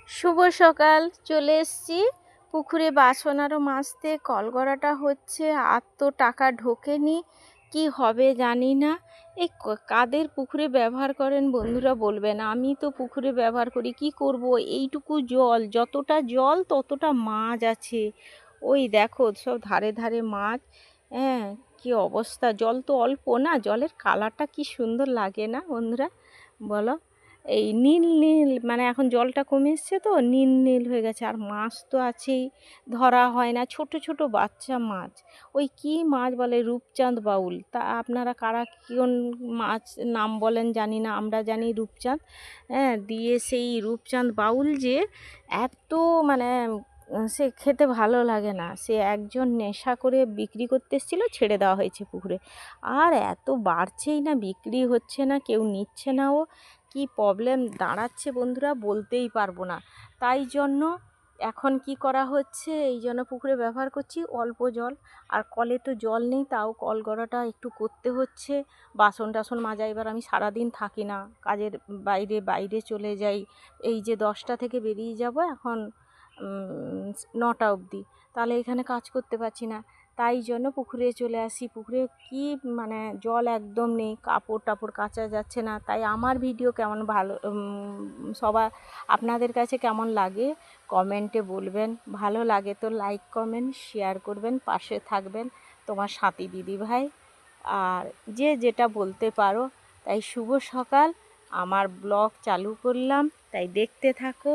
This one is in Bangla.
শুভ সকাল। চলে এসছি পুকুরে বাসন আরও মাজতে। কলগড়াটা হচ্ছে, আর তো টাকা ঢোকেনি, কি হবে জানি না। এই কাদের পুকুরে ব্যবহার করেন বন্ধুরা বলবেন। আমি তো পুকুরে ব্যবহার করি, কি করব, এইটুকু জল, যতটা জল ততটা মাছ আছে। ওই দেখো সব ধারে ধারে মাছ। হ্যাঁ, কি অবস্থা। জল তো অল্প না, জলের কালারটা কি সুন্দর লাগে না বন্ধুরা, বলো। এই নীল নীল, মানে এখন জলটা কমে এসছে তো নীল নীল হয়ে গেছে। আর মাছ তো আছেই, ধরা হয় না, ছোট ছোট বাচ্চা মাছ। ওই কি মাছ বলে, রূপচাঁদ বাউল। তা আপনারা কারা কোন মাছ নাম বলেন জানি না, আমরা জানি রূপচাঁদ। হ্যাঁ, দিয়ে সেই রূপচাঁদ বাউল যে এত, মানে সে খেতে ভালো লাগে না। সে একজন নেশা করে বিক্রি করতে এসেছিলো, ছেড়ে দেওয়া হয়েছে পুকুরে। আর এত বাড়ছেই না, বিক্রি হচ্ছে না, কেউ নিচ্ছে না। ও কি প্রবলেম দাঁড়াচ্ছে বন্ধুরা, বলতেই পারবো না। তাই জন্য এখন কি করা হচ্ছে, এই জন্য পুকুরে ব্যবহার করছি অল্প জল। আর কলে তো জল নেই, তাও কল গড়াটা একটু করতে হচ্ছে। বাসন টাসন মাজা, এবার আমি সারাদিন থাকি না, কাজের বাইরে বাইরে চলে যাই। এই যে 10টা থেকে বেরিয়ে যাব এখন 9টা অবধি, তাহলে এখানে কাজ করতে পারছি না। তাই জন্য পুকুরে চলে আসি। পুকুরে কি, মানে জল একদম নেই, কাপড় টাপড় কাচা যাচ্ছে না। তাই আমার ভিডিও কেমন ভালো, সবার আপনাদের কাছে কেমন লাগে কমেন্টে বলবেন। ভালো লাগে তো লাইক কমেন্ট শেয়ার করবেন, পাশে থাকবেন তোমার সাথী দিদি ভাই, আর যে যেটা বলতে পারো। তাই শুভ সকাল, আমার ব্লগ চালু করলাম, তাই দেখতে থাকো।